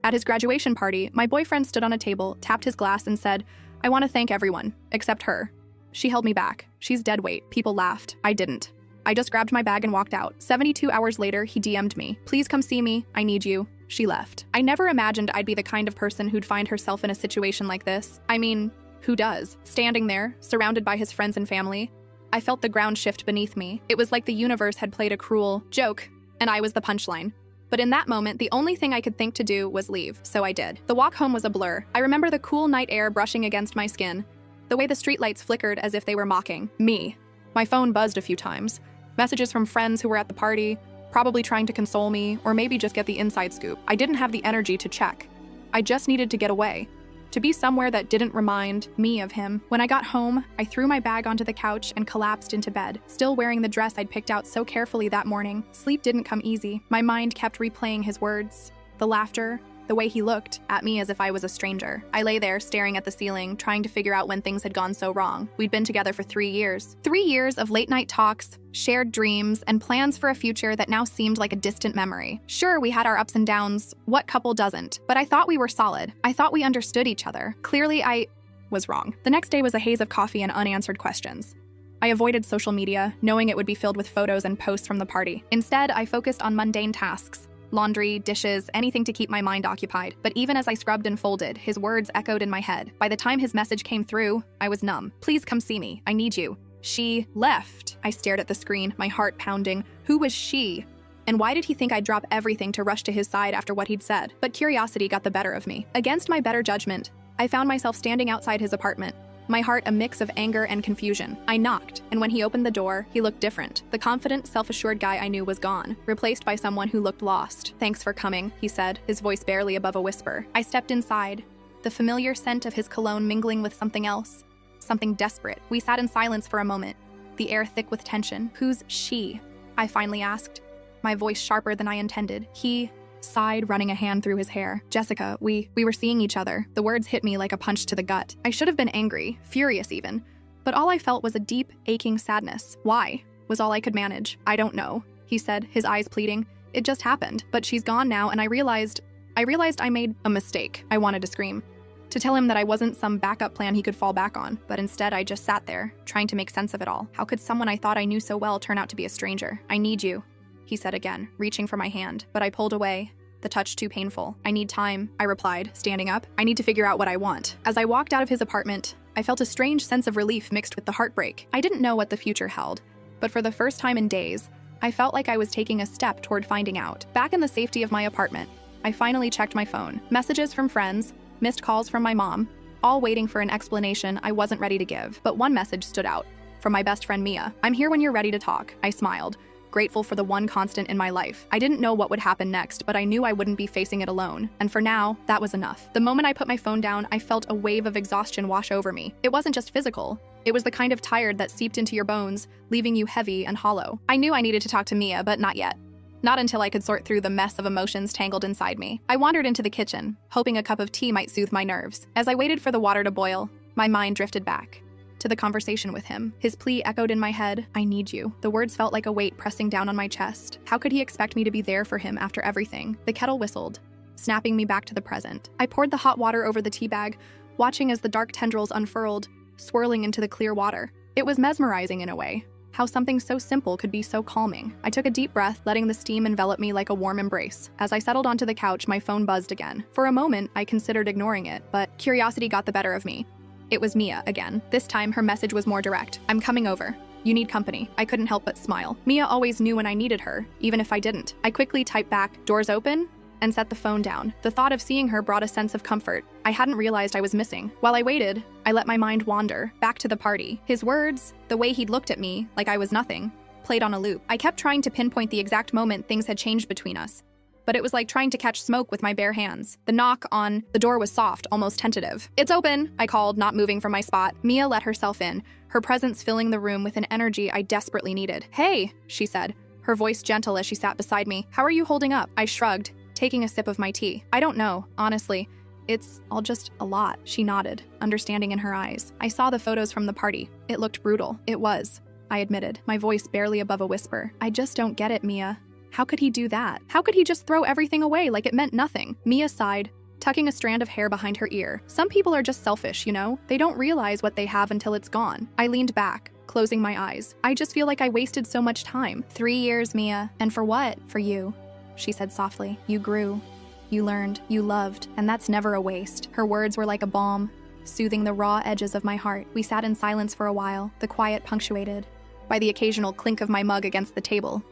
At his graduation party, my boyfriend stood on a table, tapped his glass, and said, "I want to thank everyone, except her." She held me back. She's dead weight. People laughed. I didn't. I just grabbed my bag and walked out. 72 hours later, he DM'd me. "Please come see me. I need you." She left. I never imagined I'd be the kind of person who'd find herself in a situation like this. I mean, who does? Standing there, surrounded by his friends and family, I felt the ground shift beneath me. It was like the universe had played a cruel joke, and I was the punchline. But in that moment, the only thing I could think to do was leave, so I did. The walk home was a blur. I remember the cool night air brushing against my skin, the way the streetlights flickered as if they were mocking me. My phone buzzed a few times. Messages from friends who were at the party, probably trying to console me, or maybe just get the inside scoop. I didn't have the energy to check. I just needed to get away, to be somewhere that didn't remind me of him. When I got home, I threw my bag onto the couch and collapsed into bed, still wearing the dress I'd picked out so carefully that morning. Sleep didn't come easy. My mind kept replaying his words, the laughter, the way he looked at me as if I was a stranger. I lay there staring at the ceiling, trying to figure out when things had gone so wrong. We'd been together for 3 years. 3 years of late-night talks, shared dreams, and plans for a future that now seemed like a distant memory. Sure, we had our ups and downs. What couple doesn't? But I thought we were solid. I thought we understood each other. Clearly, I was wrong. The next day was a haze of coffee and unanswered questions. I avoided social media, knowing it would be filled with photos and posts from the party. Instead, I focused on mundane tasks. Laundry, dishes, anything to keep my mind occupied. But even as I scrubbed and folded, his words echoed in my head. By the time his message came through, I was numb. "Please come see me. I need you." She left. I stared at the screen, my heart pounding. Who was she? And why did he think I'd drop everything to rush to his side after what he'd said? But curiosity got the better of me. Against my better judgment, I found myself standing outside his apartment, my heart a mix of anger and confusion. I knocked, and when he opened the door, he looked different. The confident, self-assured guy I knew was gone, replaced by someone who looked lost. "Thanks for coming," he said, his voice barely above a whisper. I stepped inside, the familiar scent of his cologne mingling with something else, something desperate. We sat in silence for a moment, the air thick with tension. "Who's she?" I finally asked, my voice sharper than I intended. He sighed, running a hand through his hair. "Jessica, we were seeing each other." The words hit me like a punch to the gut. I should have been angry, furious even, but all I felt was a deep, aching sadness. "Why?" was all I could manage. "I don't know," he said, his eyes pleading. "It just happened, but she's gone now, and I realized I made a mistake." I wanted to scream, to tell him that I wasn't some backup plan he could fall back on, but instead I just sat there, trying to make sense of it all. How could someone I thought I knew so well turn out to be a stranger? "I need you," he said again, reaching for my hand, but I pulled away, the touch too painful. "I need time," I replied, standing up. "I need to figure out what I want." As I walked out of his apartment, I felt a strange sense of relief mixed with the heartbreak. I didn't know what the future held, but for the first time in days, I felt like I was taking a step toward finding out. Back in the safety of my apartment, I finally checked my phone. Messages from friends, missed calls from my mom, all waiting for an explanation I wasn't ready to give. But one message stood out, from my best friend Mia. "I'm here when you're ready to talk." I smiled, grateful for the one constant in my life. I didn't know what would happen next, but I knew I wouldn't be facing it alone. And for now, that was enough. The moment I put my phone down, I felt a wave of exhaustion wash over me. It wasn't just physical. It was the kind of tired that seeped into your bones, leaving you heavy and hollow. I knew I needed to talk to Mia, but not yet. Not until I could sort through the mess of emotions tangled inside me. I wandered into the kitchen, hoping a cup of tea might soothe my nerves. As I waited for the water to boil, my mind drifted back to the conversation with him. His plea echoed in my head, "I need you." The words felt like a weight pressing down on my chest. How could he expect me to be there for him after everything? The kettle whistled, snapping me back to the present. I poured the hot water over the tea bag, watching as the dark tendrils unfurled, swirling into the clear water. It was mesmerizing in a way. How something so simple could be so calming. I took a deep breath, letting the steam envelop me like a warm embrace. As I settled onto the couch, my phone buzzed again. For a moment, I considered ignoring it, but curiosity got the better of me. It was Mia again. This time, her message was more direct. "I'm coming over. You need company." I couldn't help but smile. Mia always knew when I needed her, even if I didn't. I quickly typed back, "Doors open?" and set the phone down. The thought of seeing her brought a sense of comfort I hadn't realized I was missing. While I waited, I let my mind wander, back to the party. His words, the way he'd looked at me, like I was nothing, played on a loop. I kept trying to pinpoint the exact moment things had changed between us, but it was like trying to catch smoke with my bare hands. The knock on the door was soft, almost tentative. "It's open," I called, not moving from my spot. Mia let herself in, her presence filling the room with an energy I desperately needed. "Hey," she said, her voice gentle as she sat beside me. "How are you holding up?" I shrugged, taking a sip of my tea. "I don't know, honestly. It's all just a lot." She nodded, understanding in her eyes. "I saw the photos from the party. It looked brutal." "It was," I admitted, my voice barely above a whisper. "I just don't get it, Mia. How could he do that? How could he just throw everything away like it meant nothing? Mia sighed, tucking a strand of hair behind her ear. Some people are just selfish, you know? They don't realize what they have until it's gone. I leaned back, closing my eyes. I just feel like I wasted so much time. 3 years, Mia. And for what? For you, she said softly. You grew. You learned. You loved. And that's never a waste. Her words were like a balm, soothing the raw edges of my heart. We sat in silence for a while, the quiet punctuated by the occasional clink of my mug against the table.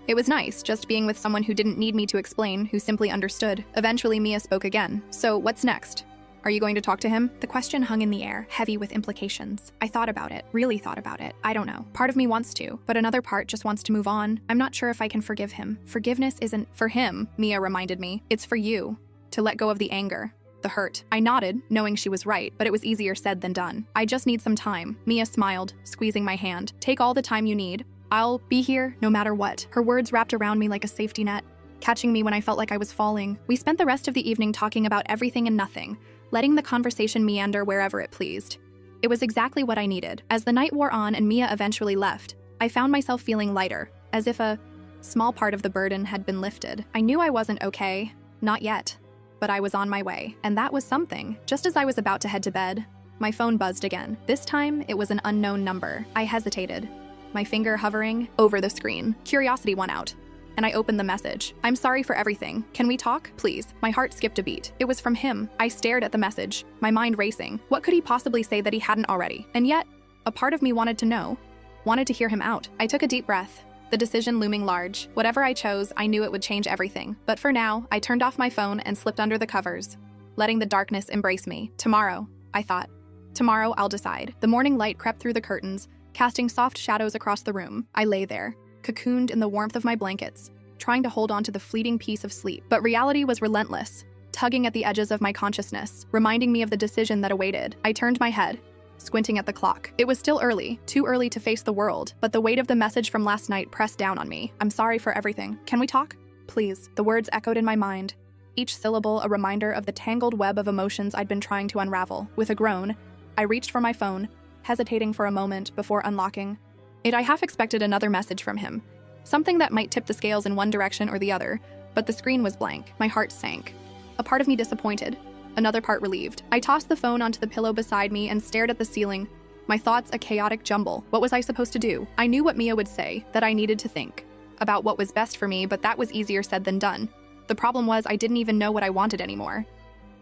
It was nice, just being with someone who didn't need me to explain, who simply understood. Eventually, Mia spoke again. So, what's next? Are you going to talk to him? The question hung in the air, heavy with implications. I thought about it, really thought about it. I don't know. Part of me wants to, but another part just wants to move on. I'm not sure if I can forgive him. Forgiveness isn't for him, Mia reminded me. It's for you. To let go of the anger, the hurt. I nodded, knowing she was right, but it was easier said than done. I just need some time. Mia smiled, squeezing my hand. Take all the time you need. I'll be here no matter what. Her words wrapped around me like a safety net, catching me when I felt like I was falling. We spent the rest of the evening talking about everything and nothing, letting the conversation meander wherever it pleased. It was exactly what I needed. As the night wore on and Mia eventually left, I found myself feeling lighter, as if a small part of the burden had been lifted. I knew I wasn't okay, not yet, but I was on my way, and that was something. Just as I was about to head to bed, my phone buzzed again. This time, it was an unknown number. I hesitated, my finger hovering over the screen. Curiosity won out, and I opened the message. I'm sorry for everything. Can we talk, please? My heart skipped a beat. It was from him. I stared at the message, my mind racing. What could he possibly say that he hadn't already? And yet, a part of me wanted to know, wanted to hear him out. I took a deep breath, the decision looming large. Whatever I chose, I knew it would change everything. But for now, I turned off my phone and slipped under the covers, letting the darkness embrace me. Tomorrow, I thought. Tomorrow, I'll decide. The morning light crept through the curtains, casting soft shadows across the room. I lay there, cocooned in the warmth of my blankets, trying to hold on to the fleeting peace of sleep. But reality was relentless, tugging at the edges of my consciousness, reminding me of the decision that awaited. I turned my head, squinting at the clock. It was still early, too early to face the world, but the weight of the message from last night pressed down on me. I'm sorry for everything. Can we talk? Please. The words echoed in my mind, each syllable a reminder of the tangled web of emotions I'd been trying to unravel. With a groan, I reached for my phone, hesitating for a moment before unlocking it. I half expected another message from him, something that might tip the scales in one direction or the other, but the screen was blank. My heart sank. A part of me disappointed, another part relieved. I tossed the phone onto the pillow beside me and stared at the ceiling, my thoughts a chaotic jumble. What was I supposed to do? I knew what Mia would say, that I needed to think about what was best for me, but that was easier said than done. The problem was I didn't even know what I wanted anymore.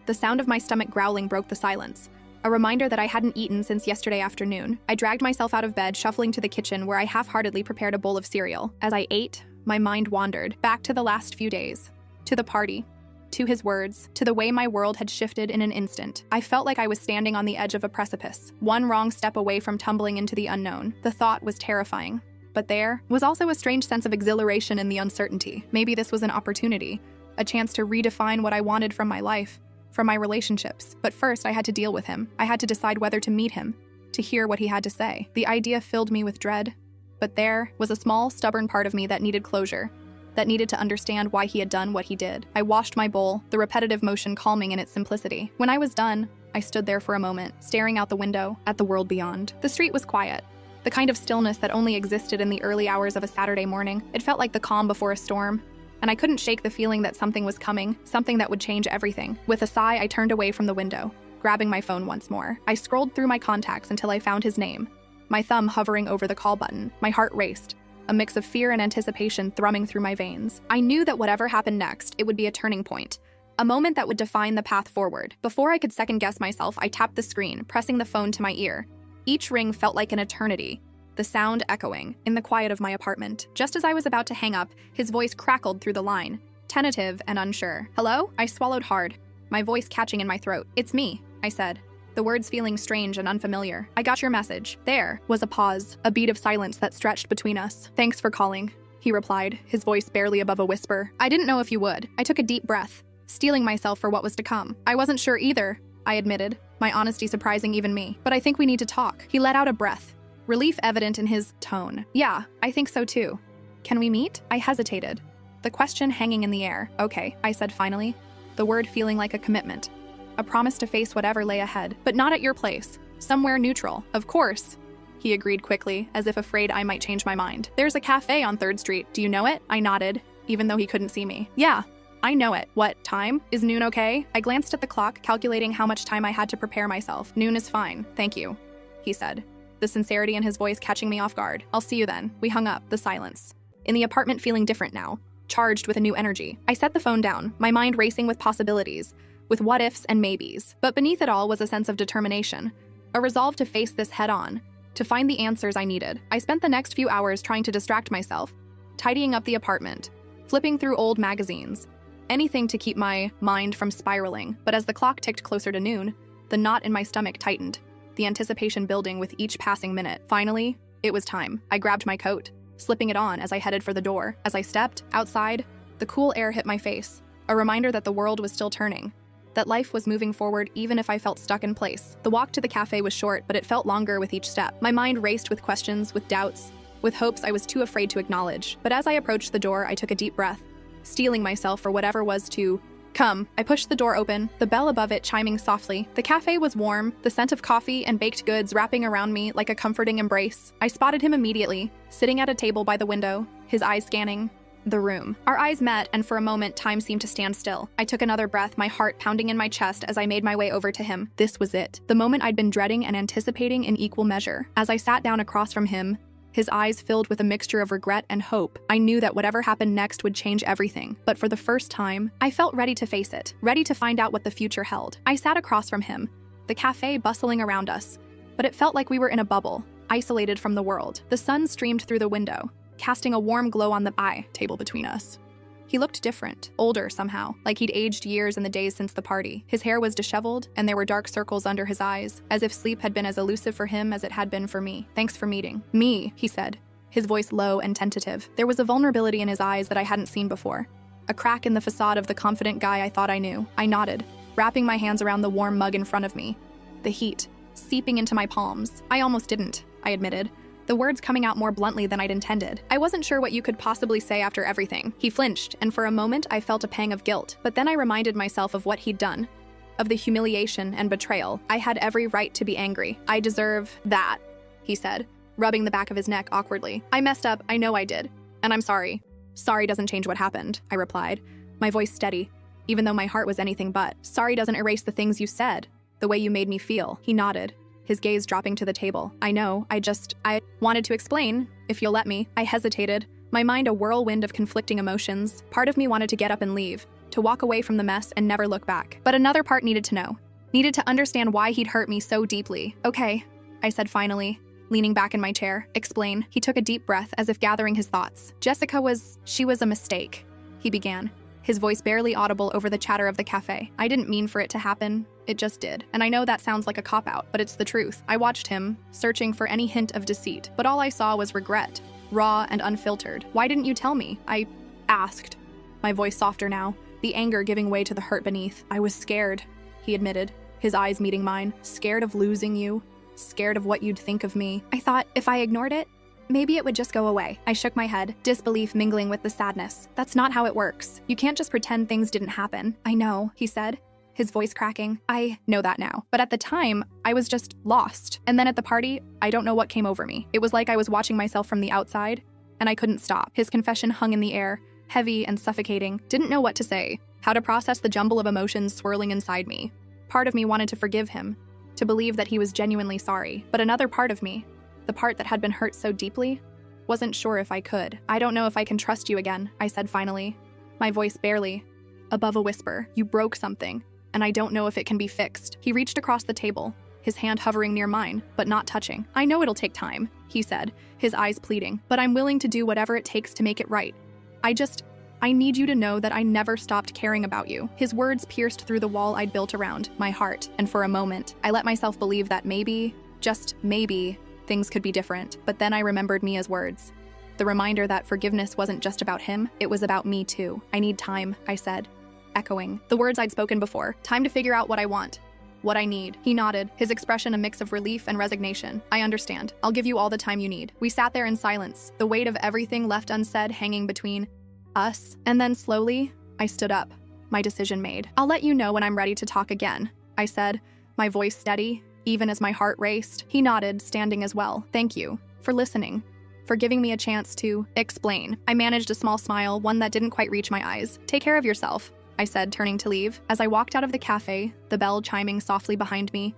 The sound of my stomach growling broke the silence, a reminder that I hadn't eaten since yesterday afternoon. I dragged myself out of bed, shuffling to the kitchen where I half-heartedly prepared a bowl of cereal. As I ate, my mind wandered back to the last few days, to the party, to his words, to the way my world had shifted in an instant. I felt like I was standing on the edge of a precipice, one wrong step away from tumbling into the unknown. The thought was terrifying, but there was also a strange sense of exhilaration in the uncertainty. Maybe this was an opportunity, a chance to redefine what I wanted from my life, from my relationships. But first, I had to deal with him. I had to decide whether to meet him, to hear what he had to say. The idea filled me with dread, but there was a small, stubborn part of me that needed closure, that needed to understand why he had done what he did. I washed my bowl, the repetitive motion calming in its simplicity. When I was done, I stood there for a moment, staring out the window at the world beyond. The street was quiet, the kind of stillness that only existed in the early hours of a Saturday morning. It felt like the calm before a storm, and I couldn't shake the feeling that something was coming, something that would change everything. With a sigh, I turned away from the window, grabbing my phone once more. I scrolled through my contacts until I found his name, my thumb hovering over the call button. My heart raced, a mix of fear and anticipation thrumming through my veins. I knew that whatever happened next, it would be a turning point, a moment that would define the path forward. Before I could second-guess myself, I tapped the screen, pressing the phone to my ear. Each ring felt like an eternity, the sound echoing in the quiet of my apartment. Just as I was about to hang up, his voice crackled through the line, tentative and unsure. Hello? I swallowed hard, my voice catching in my throat. It's me, I said, the words feeling strange and unfamiliar. I got your message. There was a pause, a beat of silence that stretched between us. Thanks for calling, he replied, his voice barely above a whisper. I didn't know if you would. I took a deep breath, steeling myself for what was to come. I wasn't sure either, I admitted, my honesty surprising even me. But I think we need to talk. He let out a breath, relief evident in his tone. Yeah, I think so too. Can we meet? I hesitated, the question hanging in the air. Okay, I said finally, the word feeling like a commitment, a promise to face whatever lay ahead, but not at your place, somewhere neutral. Of course, he agreed quickly, as if afraid I might change my mind. There's a cafe on 3rd Street. Do you know it? I nodded, even though he couldn't see me. Yeah, I know it. What time? Is noon okay? I glanced at the clock, calculating how much time I had to prepare myself. Noon is fine, thank you, he said, the sincerity in his voice catching me off guard. I'll see you then. We hung up, the silence. In the apartment feeling different now, charged with a new energy. I set the phone down, my mind racing with possibilities, with what-ifs and maybes. But beneath it all was a sense of determination, a resolve to face this head-on, to find the answers I needed. I spent the next few hours trying to distract myself, tidying up the apartment, flipping through old magazines, anything to keep my mind from spiraling. But as the clock ticked closer to noon, the knot in my stomach tightened, the anticipation building with each passing minute. Finally, it was time. I grabbed my coat, slipping it on as I headed for the door. As I stepped outside, the cool air hit my face, a reminder that the world was still turning, that life was moving forward even if I felt stuck in place. The walk to the cafe was short, but it felt longer with each step. My mind raced with questions, with doubts, with hopes I was too afraid to acknowledge. But as I approached the door, I took a deep breath, steeling myself for whatever was to come. I pushed the door open, the bell above it chiming softly. The cafe was warm, the scent of coffee and baked goods wrapping around me like a comforting embrace. I spotted him immediately, sitting at a table by the window, his eyes scanning the room. Our eyes met, and for a moment, time seemed to stand still. I took another breath, my heart pounding in my chest as I made my way over to him. This was it, the moment I'd been dreading and anticipating in equal measure. As I sat down across from him, his eyes filled with a mixture of regret and hope, I knew that whatever happened next would change everything. But for the first time, I felt ready to face it, ready to find out what the future held. I sat across from him, the cafe bustling around us, but it felt like we were in a bubble, isolated from the world. The sun streamed through the window, casting a warm glow on the table between us. He looked different, older somehow, like he'd aged years in the days since the party. His hair was disheveled, and there were dark circles under his eyes, as if sleep had been as elusive for him as it had been for me. Thanks for meeting me, he said, his voice low and tentative. There was a vulnerability in his eyes that I hadn't seen before, a crack in the facade of the confident guy I thought I knew. I nodded, wrapping my hands around the warm mug in front of me, the heat seeping into my palms. I almost didn't, I admitted, the words coming out more bluntly than I'd intended. I wasn't sure what you could possibly say after everything. He flinched, and for a moment I felt a pang of guilt. But then I reminded myself of what he'd done, of the humiliation and betrayal. I had every right to be angry. I deserve that, he said, rubbing the back of his neck awkwardly. I messed up, I know I did, and I'm sorry. Sorry doesn't change what happened, I replied, my voice steady, even though my heart was anything but. Sorry doesn't erase the things you said, the way you made me feel. He nodded, his gaze dropping to the table. I know, I wanted to explain, if you'll let me. I hesitated, my mind a whirlwind of conflicting emotions. Part of me wanted to get up and leave, to walk away from the mess and never look back. But another part needed to know, needed to understand why he'd hurt me so deeply. Okay, I said finally, leaning back in my chair. Explain. He took a deep breath as if gathering his thoughts. She was a mistake, he began, his voice barely audible over the chatter of the cafe. I didn't mean for it to happen. It just did. And I know that sounds like a cop-out, but it's the truth. I watched him, searching for any hint of deceit, but all I saw was regret, raw and unfiltered. Why didn't you tell me? I asked, my voice softer now, the anger giving way to the hurt beneath. I was scared, he admitted, his eyes meeting mine. Scared of losing you, scared of what you'd think of me. I thought if I ignored it, maybe it would just go away. I shook my head, disbelief mingling with the sadness. That's not how it works. You can't just pretend things didn't happen. I know, he said, his voice cracking. I know that now. But at the time, I was just lost. And then at the party, I don't know what came over me. It was like I was watching myself from the outside, and I couldn't stop. His confession hung in the air, heavy and suffocating. Didn't know what to say, how to process the jumble of emotions swirling inside me. Part of me wanted to forgive him, to believe that he was genuinely sorry. But another part of me, the part that had been hurt so deeply, wasn't sure if I could. I don't know if I can trust you again, I said finally, my voice barely above a whisper. You broke something, and I don't know if it can be fixed. He reached across the table, his hand hovering near mine, but not touching. I know it'll take time, he said, his eyes pleading, but I'm willing to do whatever it takes to make it right. I need you to know that I never stopped caring about you. His words pierced through the wall I'd built around my heart, and for a moment, I let myself believe that maybe, just maybe, things could be different. But then I remembered Mia's words. The reminder that forgiveness wasn't just about him, it was about me too. I need time, I said, echoing the words I'd spoken before. Time to figure out what I want, what I need. He nodded, his expression a mix of relief and resignation. I understand. I'll give you all the time you need. We sat there in silence, the weight of everything left unsaid hanging between us. And then slowly, I stood up, my decision made. I'll let you know when I'm ready to talk again, I said, my voice steady, even as my heart raced. He nodded, standing as well. Thank you for listening. for giving me a chance to explain. I managed a small smile, one that didn't quite reach my eyes. Take care of yourself, I said, turning to leave. As I walked out of the cafe, the bell chiming softly behind me,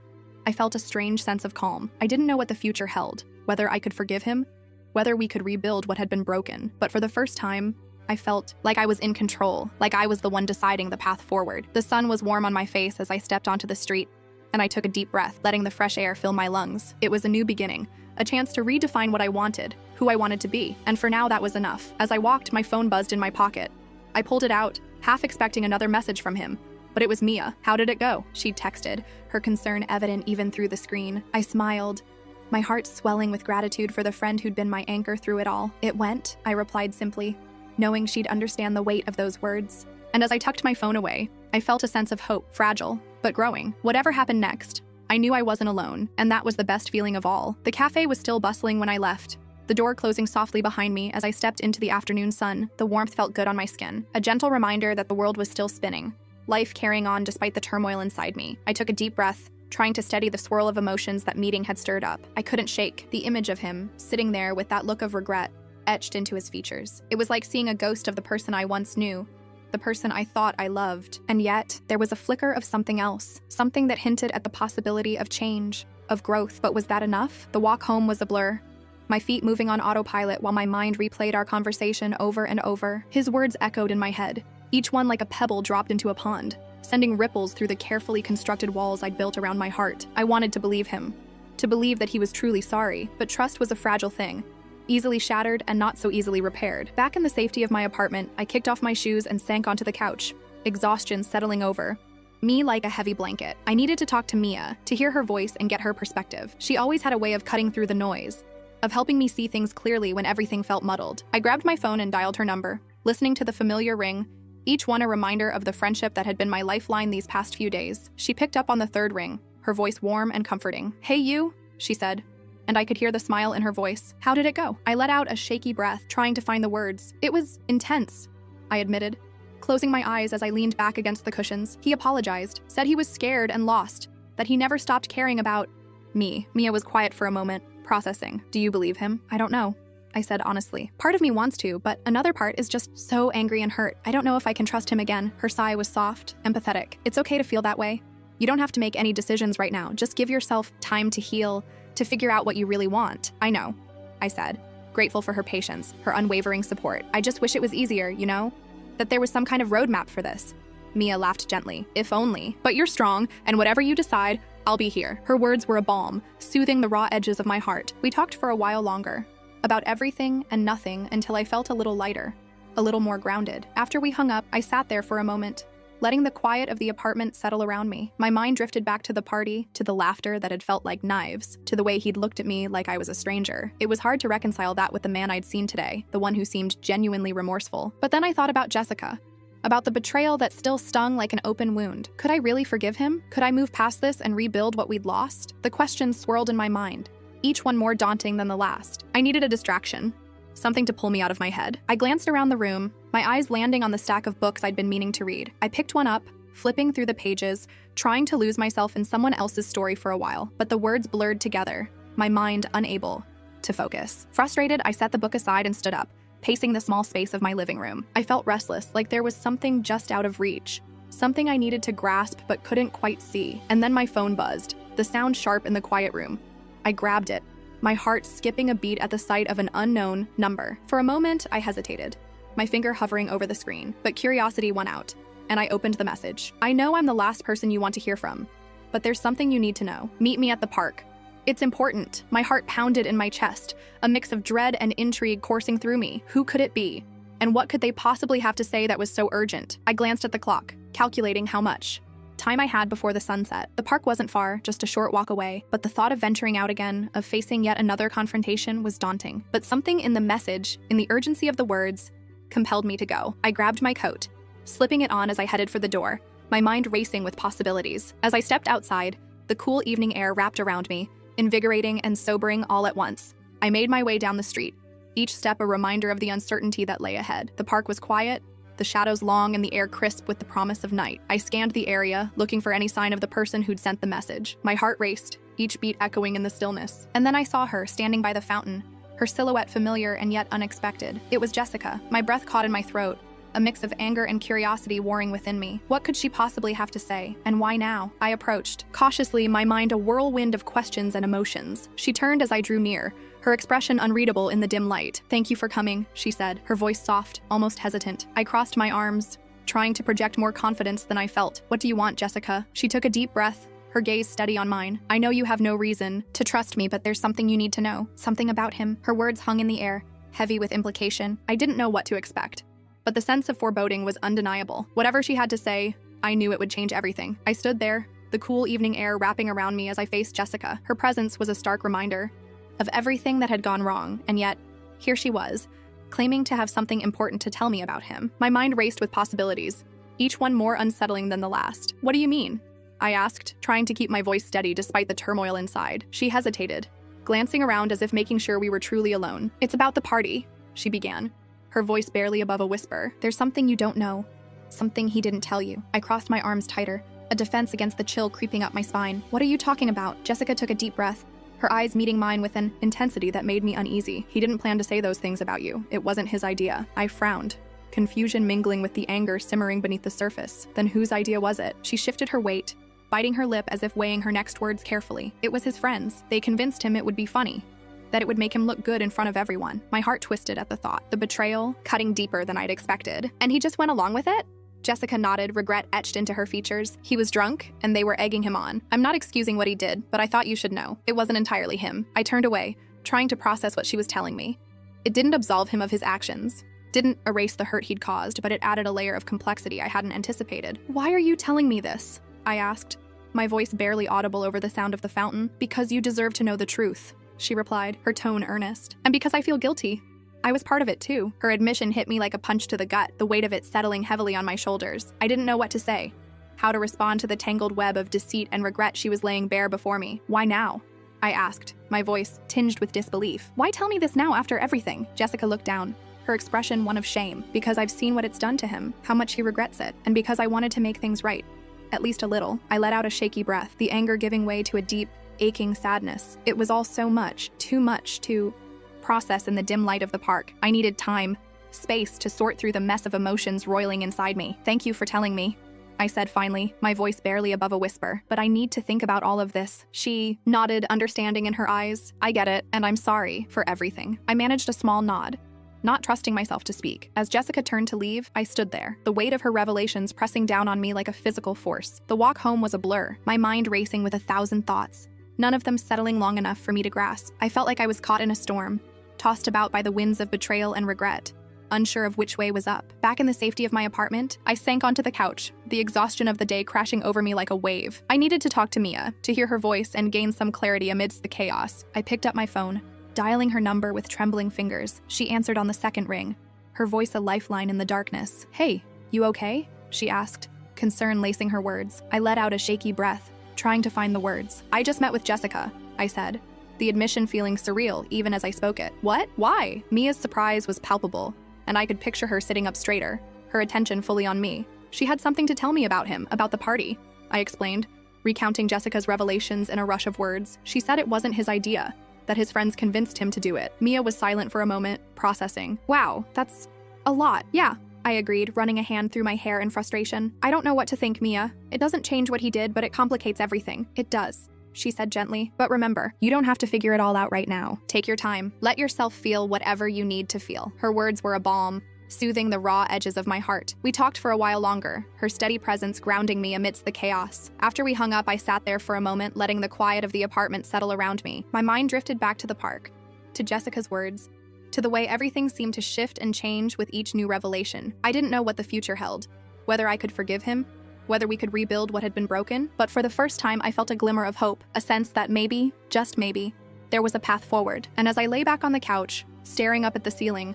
I felt a strange sense of calm. I didn't know what the future held, whether I could forgive him, whether we could rebuild what had been broken. But for the first time, I felt like I was in control, like I was the one deciding the path forward. The sun was warm on my face as I stepped onto the street, and I took a deep breath, letting the fresh air fill my lungs. It was a new beginning, a chance to redefine what I wanted, who I wanted to be, and for now that was enough. As I walked, my phone buzzed in my pocket. I pulled it out, half expecting another message from him. But it was Mia. How did it go? She texted, her concern evident even through the screen. I smiled, my heart swelling with gratitude for the friend who'd been my anchor through it all. It went, I replied simply, knowing she'd understand the weight of those words. And as I tucked my phone away, I felt a sense of hope, fragile, but growing. Whatever happened next, I knew I wasn't alone, and that was the best feeling of all. The cafe was still bustling when I left, the door closing softly behind me as I stepped into the afternoon sun. The warmth felt good on my skin, a gentle reminder that the world was still spinning, life carrying on despite the turmoil inside me. I took a deep breath, trying to steady the swirl of emotions that meeting had stirred up. I couldn't shake the image of him, sitting there with that look of regret etched into his features. It was like seeing a ghost of the person I once knew, the person I thought I loved. And yet, there was a flicker of something else, something that hinted at the possibility of change, of growth. But was that enough? The walk home was a blur, my feet moving on autopilot while my mind replayed our conversation over and over. His words echoed in my head, each one like a pebble dropped into a pond, sending ripples through the carefully constructed walls I'd built around my heart. I wanted to believe him, to believe that he was truly sorry, but trust was a fragile thing, easily shattered and not so easily repaired. Back in the safety of my apartment, I kicked off my shoes and sank onto the couch, exhaustion settling over me like a heavy blanket. I needed to talk to Mia, to hear her voice and get her perspective. She always had a way of cutting through the noise, of helping me see things clearly when everything felt muddled. I grabbed my phone and dialed her number, listening to the familiar ring, each one a reminder of the friendship that had been my lifeline these past few days. She picked up on the third ring, her voice warm and comforting. "Hey you," she said, and I could hear the smile in her voice. "How did it go?" I let out a shaky breath, trying to find the words. "It was intense," I admitted, closing my eyes as I leaned back against the cushions. He apologized, said he was scared and lost, that he never stopped caring about me. Mia was quiet for a moment, processing. "Do you believe him?" "I don't know," I said honestly. "Part of me wants to, but another part is just so angry and hurt. I don't know if I can trust him again." Her sigh was soft, empathetic. "It's okay to feel that way. You don't have to make any decisions right now. Just give yourself time to heal, to figure out what you really want." "I know," I said, grateful for her patience, her unwavering support. "I just wish it was easier, you know? That there was some kind of roadmap for this." Mia laughed gently. "If only. But you're strong, and whatever you decide, I'll be here." Her words were a balm, soothing the raw edges of my heart. We talked for a while longer, about everything and nothing, until I felt a little lighter, a little more grounded. After we hung up, I sat there for a moment, letting the quiet of the apartment settle around me. My mind drifted back to the party, to the laughter that had felt like knives, to the way he'd looked at me like I was a stranger. It was hard to reconcile that with the man I'd seen today, the one who seemed genuinely remorseful. But then I thought about Jessica, about the betrayal that still stung like an open wound. Could I really forgive him? Could I move past this and rebuild what we'd lost? The questions swirled in my mind, each one more daunting than the last. I needed a distraction, something to pull me out of my head. I glanced around the room, my eyes landing on the stack of books I'd been meaning to read. I picked one up, flipping through the pages, trying to lose myself in someone else's story for a while, but the words blurred together, my mind unable to focus. Frustrated, I set the book aside and stood up, pacing the small space of my living room. I felt restless, like there was something just out of reach, something I needed to grasp but couldn't quite see. And then my phone buzzed, the sound sharp in the quiet room. I grabbed it, my heart skipping a beat at the sight of an unknown number. For a moment, I hesitated, my finger hovering over the screen, but curiosity won out, and I opened the message. "I know I'm the last person you want to hear from, but there's something you need to know. Meet me at the park. It's important." My heart pounded in my chest, a mix of dread and intrigue coursing through me. Who could it be? And what could they possibly have to say that was so urgent? I glanced at the clock, calculating how much time I had before the sunset. The park wasn't far, just a short walk away, but the thought of venturing out again, of facing yet another confrontation, was daunting. But something in the message, in the urgency of the words, compelled me to go. I grabbed my coat, slipping it on as I headed for the door, my mind racing with possibilities. As I stepped outside, the cool evening air wrapped around me, invigorating and sobering all at once. I made my way down the street, each step a reminder of the uncertainty that lay ahead. The park was quiet, the shadows long and the air crisp with the promise of night. I scanned the area, looking for any sign of the person who'd sent the message. My heart raced, each beat echoing in the stillness. And then I saw her, standing by the fountain, her silhouette familiar and yet unexpected. It was Jessica. My breath caught in my throat, a mix of anger and curiosity warring within me. What could she possibly have to say, and why now? I approached, cautiously, my mind a whirlwind of questions and emotions. She turned as I drew near, her expression unreadable in the dim light. "Thank you for coming," she said, her voice soft, almost hesitant. I crossed my arms, trying to project more confidence than I felt. "What do you want, Jessica?" She took a deep breath, her gaze steady on mine. "I know you have no reason to trust me, but there's something you need to know. Something about him." Her words hung in the air, heavy with implication. I didn't know what to expect, but the sense of foreboding was undeniable. Whatever she had to say, I knew it would change everything. I stood there, the cool evening air wrapping around me as I faced Jessica. Her presence was a stark reminder of everything that had gone wrong, and yet, here she was, claiming to have something important to tell me about him. My mind raced with possibilities, each one more unsettling than the last. "What do you mean?" I asked, trying to keep my voice steady despite the turmoil inside. She hesitated, glancing around as if making sure we were truly alone. "It's about the party," she began, her voice barely above a whisper. "There's something you don't know, something he didn't tell you." I crossed my arms tighter, a defense against the chill creeping up my spine. "What are you talking about?" Jessica took a deep breath, her eyes meeting mine with an intensity that made me uneasy. "He didn't plan to say those things about you. It wasn't his idea." I frowned, confusion mingling with the anger simmering beneath the surface. Then whose idea was it? She shifted her weight, biting her lip as if weighing her next words carefully. "It was his friends. They convinced him it would be funny, that it would make him look good in front of everyone." My heart twisted at the thought, the betrayal cutting deeper than I'd expected. "And he just went along with it?" Jessica nodded, regret etched into her features. "He was drunk, and they were egging him on. I'm not excusing what he did, but I thought you should know. It wasn't entirely him." I turned away, trying to process what she was telling me. It didn't absolve him of his actions, didn't erase the hurt he'd caused, but it added a layer of complexity I hadn't anticipated. "Why are you telling me this?" I asked, my voice barely audible over the sound of the fountain. "Because you deserve to know the truth," she replied, her tone earnest. "And because I feel guilty. I was part of it too." Her admission hit me like a punch to the gut, the weight of it settling heavily on my shoulders. I didn't know what to say, how to respond to the tangled web of deceit and regret she was laying bare before me. "Why now?" I asked, my voice tinged with disbelief. "Why tell me this now after everything?" Jessica looked down, her expression one of shame. "Because I've seen what it's done to him, how much he regrets it, and because I wanted to make things right. At least a little." I let out a shaky breath, the anger giving way to a deep, aching sadness. It was all so much, too much to process in the dim light of the park. I needed time, space to sort through the mess of emotions roiling inside me. "Thank you for telling me," I said finally, my voice barely above a whisper. "But I need to think about all of this." She nodded, understanding in her eyes. "I get it, and I'm sorry for everything." I managed a small nod, not trusting myself to speak. As Jessica turned to leave, I stood there, the weight of her revelations pressing down on me like a physical force. The walk home was a blur, my mind racing with 1,000 thoughts, none of them settling long enough for me to grasp. I felt like I was caught in a storm, tossed about by the winds of betrayal and regret, unsure of which way was up. Back in the safety of my apartment, I sank onto the couch, the exhaustion of the day crashing over me like a wave. I needed to talk to Mia, to hear her voice and gain some clarity amidst the chaos. I picked up my phone, dialing her number with trembling fingers. She answered on the second ring, her voice a lifeline in the darkness. "Hey, you okay?" she asked, concern lacing her words. I let out a shaky breath, trying to find the words. "I just met with Jessica," I said, the admission feeling surreal even as I spoke it. "What? Why?" Mia's surprise was palpable, and I could picture her sitting up straighter, her attention fully on me. "She had something to tell me about him, about the party," I explained, recounting Jessica's revelations in a rush of words. "She said it wasn't his idea, that his friends convinced him to do it." Mia was silent for a moment, processing. "Wow, that's a lot." "Yeah," I agreed, running a hand through my hair in frustration. "I don't know what to think, Mia. It doesn't change what he did, but it complicates everything." "It does," she said gently. "But remember, you don't have to figure it all out right now. Take your time. Let yourself feel whatever you need to feel." Her words were a balm, soothing the raw edges of my heart. We talked for a while longer, her steady presence grounding me amidst the chaos. After we hung up, I sat there for a moment, letting the quiet of the apartment settle around me. My mind drifted back to the park, to Jessica's words, to the way everything seemed to shift and change with each new revelation. I didn't know what the future held, whether I could forgive him, whether we could rebuild what had been broken, but for the first time I felt a glimmer of hope, a sense that maybe, just maybe, there was a path forward. And as I lay back on the couch, staring up at the ceiling,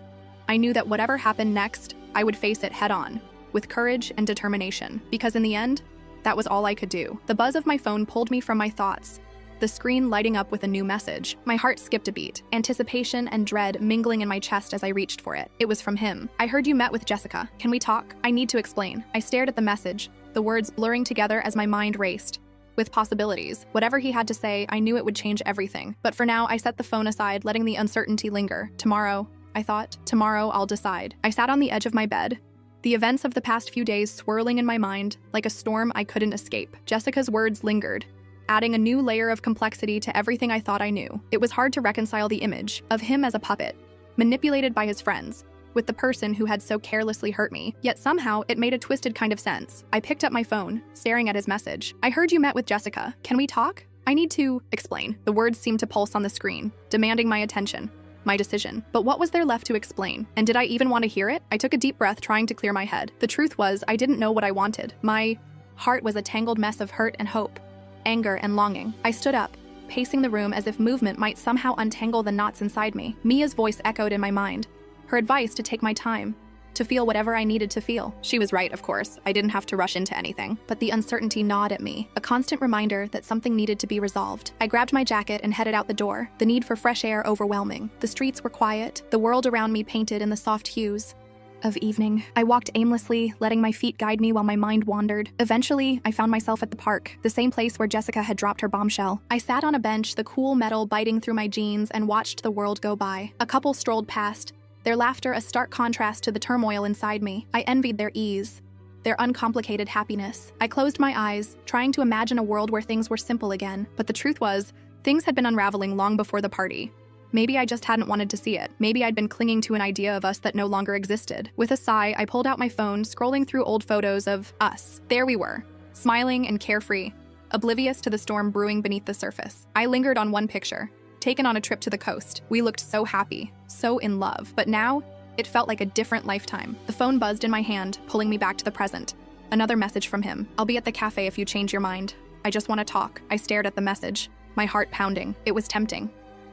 I knew that whatever happened next, I would face it head-on, with courage and determination, because in the end, that was all I could do. The buzz of my phone pulled me from my thoughts, the screen lighting up with a new message. My heart skipped a beat, anticipation and dread mingling in my chest as I reached for it. It was from him. "I heard you met with Jessica. Can we talk? I need to explain." I stared at the message, the words blurring together as my mind raced, with possibilities. Whatever he had to say, I knew it would change everything. But for now, I set the phone aside, letting the uncertainty linger. Tomorrow, I thought, tomorrow I'll decide. I sat on the edge of my bed, the events of the past few days swirling in my mind like a storm I couldn't escape. Jessica's words lingered, adding a new layer of complexity to everything I thought I knew. It was hard to reconcile the image of him as a puppet, manipulated by his friends, with the person who had so carelessly hurt me. Yet somehow, it made a twisted kind of sense. I picked up my phone, staring at his message. I heard you met with Jessica. Can we talk? I need to explain. The words seemed to pulse on the screen, demanding my attention, my decision. But what was there left to explain? And did I even want to hear it? I took a deep breath, trying to clear my head. The truth was, I didn't know what I wanted. My heart was a tangled mess of hurt and hope, anger and longing. I stood up, pacing the room as if movement might somehow untangle the knots inside me. Mia's voice echoed in my mind, her advice to take my time, to feel whatever I needed to feel. She was right, of course. I didn't have to rush into anything. But the uncertainty gnawed at me, a constant reminder that something needed to be resolved. I grabbed my jacket and headed out the door, the need for fresh air overwhelming. The streets were quiet, the world around me painted in the soft hues of evening. I walked aimlessly, letting my feet guide me while my mind wandered. Eventually, I found myself at the park, the same place where Jessica had dropped her bombshell. I sat on a bench, the cool metal biting through my jeans, and watched the world go by. A couple strolled past, their laughter a stark contrast to the turmoil inside me. I envied their ease, their uncomplicated happiness. I closed my eyes, trying to imagine a world where things were simple again. But the truth was, things had been unraveling long before the party. Maybe I just hadn't wanted to see it. Maybe I'd been clinging to an idea of us that no longer existed. With a sigh, I pulled out my phone, scrolling through old photos of us. There we were, smiling and carefree, oblivious to the storm brewing beneath the surface. I lingered on one picture, taken on a trip to the coast. We looked so happy, so in love. But now, it felt like a different lifetime. The phone buzzed in my hand, pulling me back to the present. Another message from him. I'll be at the cafe if you change your mind. I just want to talk. I stared at the message, my heart pounding. It was tempting.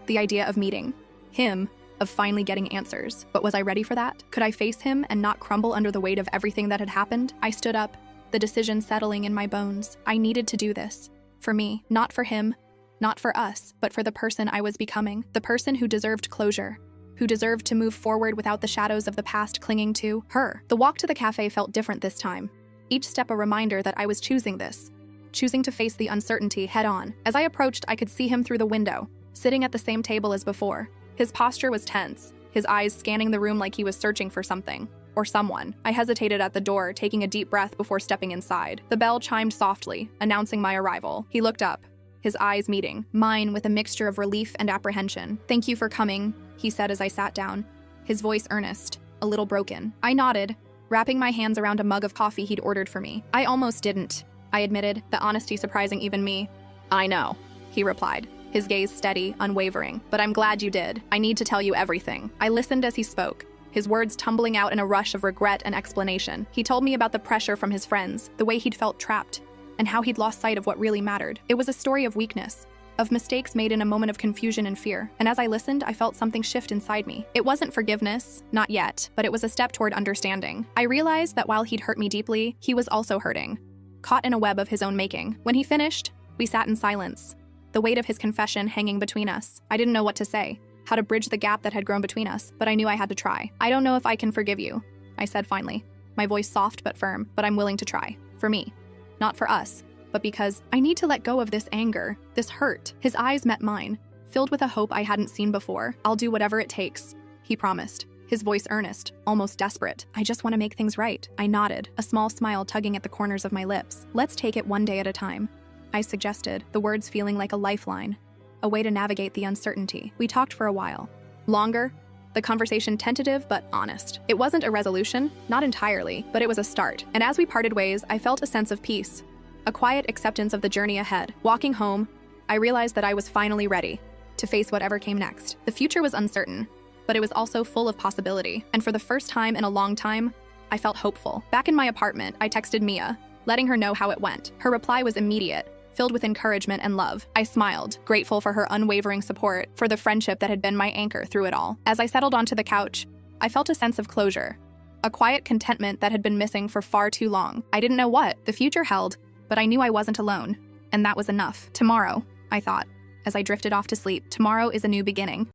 The idea of meeting him, of finally getting answers. But was I ready for that? Could I face him and not crumble under the weight of everything that had happened? I stood up, the decision settling in my bones. I needed to do this. For me, not for him, not for us, but for the person I was becoming. The person who deserved closure, who deserved to move forward without the shadows of the past clinging to her. The walk to the cafe felt different this time. Each step a reminder that I was choosing this, choosing to face the uncertainty head on. As I approached, I could see him through the window, sitting at the same table as before. His posture was tense, his eyes scanning the room like he was searching for something, or someone. I hesitated at the door, taking a deep breath before stepping inside. The bell chimed softly, announcing my arrival. He looked up, his eyes meeting mine with a mixture of relief and apprehension. "Thank you for coming," he said as I sat down, his voice earnest, a little broken. I nodded, wrapping my hands around a mug of coffee he'd ordered for me. "I almost didn't," I admitted, the honesty surprising even me. "I know," he replied, his gaze steady, unwavering. "But I'm glad you did. I need to tell you everything." I listened as he spoke, his words tumbling out in a rush of regret and explanation. He told me about the pressure from his friends, the way he'd felt trapped, and how he'd lost sight of what really mattered. It was a story of weakness, of mistakes made in a moment of confusion and fear. And as I listened, I felt something shift inside me. It wasn't forgiveness, not yet, but it was a step toward understanding. I realized that while he'd hurt me deeply, he was also hurting, caught in a web of his own making. When he finished, we sat in silence, the weight of his confession hanging between us. I didn't know what to say, how to bridge the gap that had grown between us, but I knew I had to try. "I don't know if I can forgive you," I said finally, my voice soft but firm, "but I'm willing to try. For me. Not for us, but because I need to let go of this anger, this hurt." His eyes met mine, filled with a hope I hadn't seen before. "I'll do whatever it takes," he promised, his voice earnest, almost desperate. "I just want to make things right." I nodded, a small smile tugging at the corners of my lips. "Let's take it one day at a time," I suggested, the words feeling like a lifeline, a way to navigate the uncertainty. We talked for a while. Longer, the conversation tentative but honest. It wasn't a resolution, not entirely, but it was a start. And as we parted ways, I felt a sense of peace, a quiet acceptance of the journey ahead. Walking home, I realized that I was finally ready to face whatever came next. The future was uncertain, but it was also full of possibility. And for the first time in a long time, I felt hopeful. Back in my apartment, I texted Mia, letting her know how it went. Her reply was immediate, filled with encouragement and love. I smiled, grateful for her unwavering support, for the friendship that had been my anchor through it all. As I settled onto the couch, I felt a sense of closure, a quiet contentment that had been missing for far too long. I didn't know what the future held, but I knew I wasn't alone, and that was enough. Tomorrow, I thought, as I drifted off to sleep, tomorrow is a new beginning.